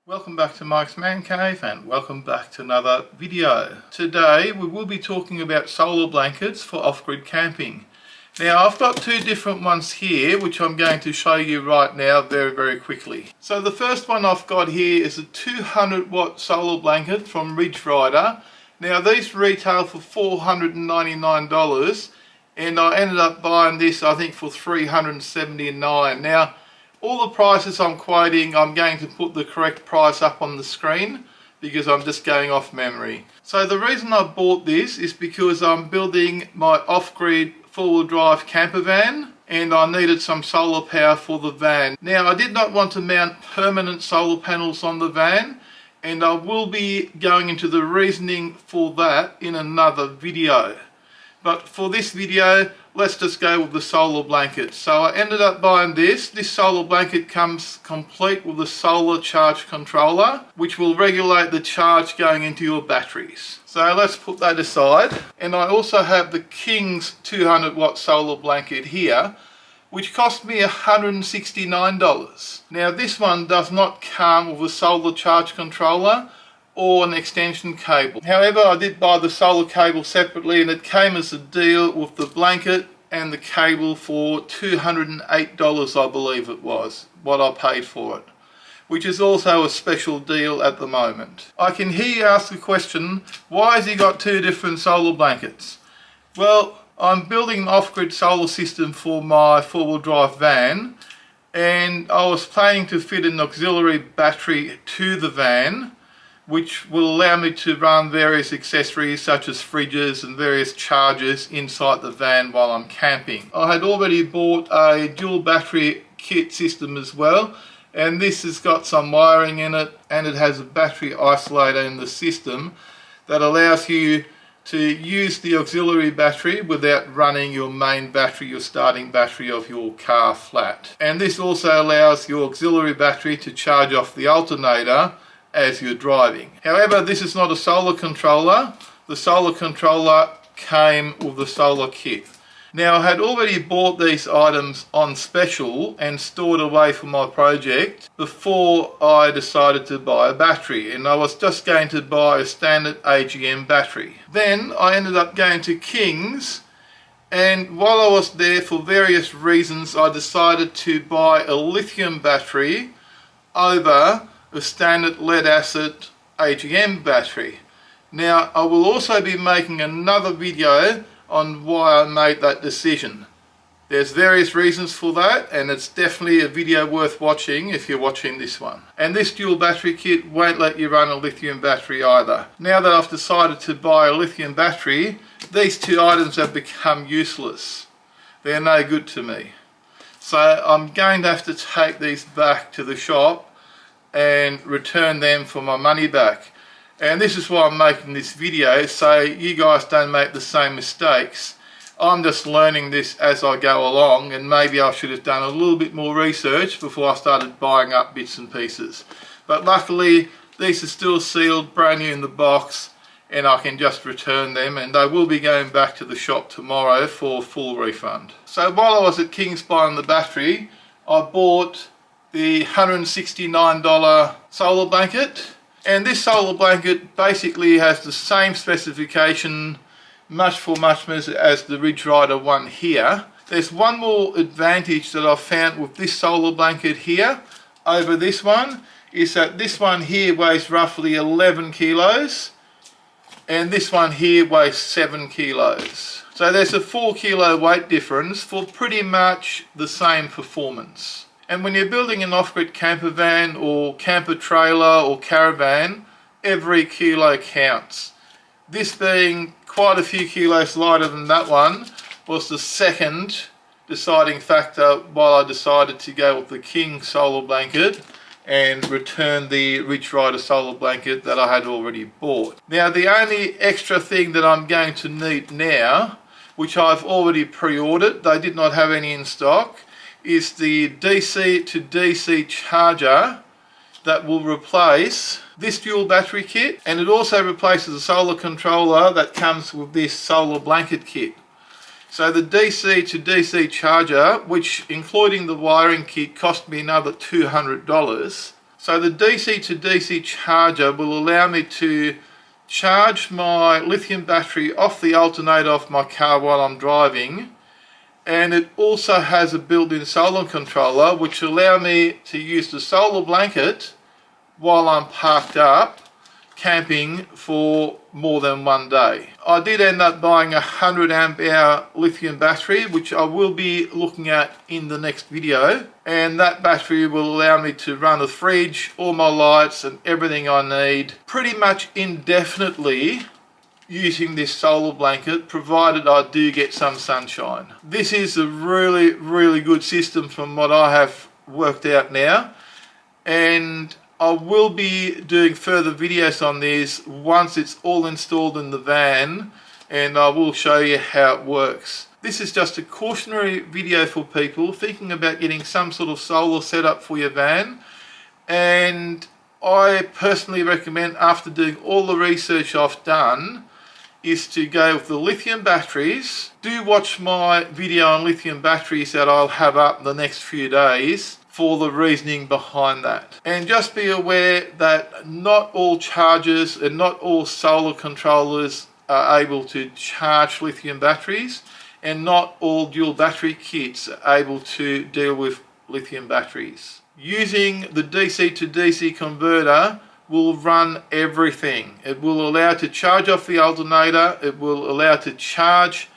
Welcome back to Mike's Man Cave and welcome back to another video. Today we will be talking about solar blankets for off-grid camping. Now I've got two different ones here which I'm going to show you right now very quickly. So the first one I've got here is a 200 watt solar blanket from Ryder. Now these retail for $499 and I ended up buying this I think for $379. Now all the prices I'm quoting, I'm going to put the correct price up on the screen because I'm just going off memory. So the reason I bought this is because I'm building my off-grid four-wheel drive camper van and I needed some solar power for the van. Now I did not want to mount permanent solar panels on the van and I will be going into the reasoning for that in another video. But for this video, let's just go with the solar blanket. So I ended up buying this. This solar blanket comes complete with a solar charge controller, which will regulate the charge going into your batteries. So let's put that aside. And I also have the King's 200 watt solar blanket here, which cost me $169. Now this one does not come with a solar charge controller or an extension cable. However, I did buy the solar cable separately and it came as a deal with the blanket and the cable for $208, I believe it was, what I paid for it, which is also a special deal at the moment. I can hear you ask the question, why has he got two different solar blankets? Well, I'm building an off-grid solar system for my four-wheel drive van and I was planning to fit an auxiliary battery to the van which will allow me to run various accessories such as fridges and various chargers inside the van while I'm camping. I had already bought a dual battery kit system as well, and this has got some wiring in it and it has a battery isolator in the system that allows you to use the auxiliary battery without running your main battery, your starting battery of your car flat. And this also allows your auxiliary battery to charge off the alternator as you're driving. However, this is not a solar controller. The solar controller came with the solar kit. Now I had already bought these items on special and stored away for my project before I decided to buy a battery, and I was just going to buy a standard AGM battery. Then I ended up going to King's, and while I was there for various reasons I decided to buy a lithium battery over a standard lead acid AGM battery. Now I will also be making another video on why I made that decision. There's various reasons for that and it's definitely a video worth watching if you're watching this one. And this dual battery kit won't let you run a lithium battery either. Now that I've decided to buy a lithium battery, these two items have become useless. They're no good to me. So I'm going to have to take these back to the shop and return them for my money back. And this is why I'm making this video, so you guys don't make the same mistakes. I'm just learning this as I go along, and maybe I should have done a little bit more research before I started buying up bits and pieces. But luckily these are still sealed, brand new in the box, and I can just return them, and I will be going back to the shop tomorrow for a full refund. So while I was at King's buying the battery, I bought the $169 solar blanket, and this solar blanket basically has the same specification much as the Ryder one here. There's one more advantage that I've found with this solar blanket here over this one, is that this one here weighs roughly 11 kilos and this one here weighs 7 kilos. So there's a 4 kilo weight difference for pretty much the same performance. And when you're building an off-grid camper van or camper trailer or caravan, every kilo counts. This being quite a few kilos lighter than that one was the second deciding factor while I decided to go with the King solar blanket and return the Ryder solar blanket that I had already bought. Now the only extra thing that I'm going to need now, which I've already pre-ordered, they did not have any in stock, is the DC to DC charger that will replace this dual battery kit, and it also replaces the solar controller that comes with this solar blanket kit. So the DC to DC charger, which including the wiring kit cost me another $200, So the DC to DC charger will allow me to charge my lithium battery off the alternator of my car while I'm driving, and it also has a built-in solar controller which allow me to use the solar blanket while I'm parked up camping for more than one day. I did end up buying a 100 amp hour lithium battery, which I will be looking at in the next video, and that battery will allow me to run the fridge, all my lights and everything I need pretty much indefinitely using this solar blanket, provided I do get some sunshine. This is a really good system from what I have worked out now, and I will be doing further videos on this once it's all installed in the van, and I will show you how it works. This is just a cautionary video for people thinking about getting some sort of solar setup for your van, and I personally recommend, after doing all the research I've done, is to go with the lithium batteries. Do watch my video on lithium batteries that I'll have up the next few days for the reasoning behind that. And just be aware that not all chargers and not all solar controllers are able to charge lithium batteries, and not all dual battery kits are able to deal with lithium batteries. Using the DC to DC converter will run everything. It will allow to charge off the alternator, it will allow to charge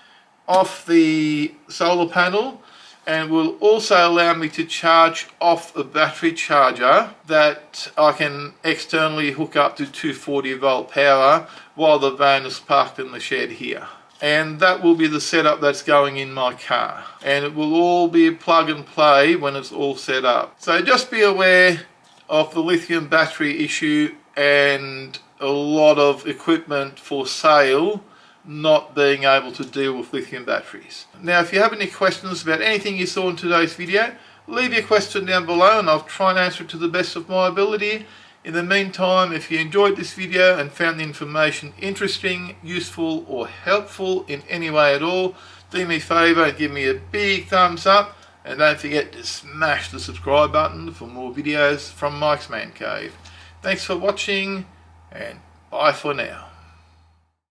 off the solar panel, and will also allow me to charge off a battery charger that I can externally hook up to 240 volt power while the van is parked in the shed here. And that will be the setup that's going in my car, and it will all be plug and play when it's all set up. So just be aware of the lithium battery issue and a lot of equipment for sale not being able to deal with lithium batteries. Now, if you have any questions about anything you saw in today's video, leave your question down below and I'll try and answer it to the best of my ability. In the meantime, if you enjoyed this video and found the information interesting, useful or helpful in any way at all, do me a favour and give me a big thumbs up, and don't forget to smash the subscribe button for more videos from Mike's Man Cave. Thanks for watching, and bye for now.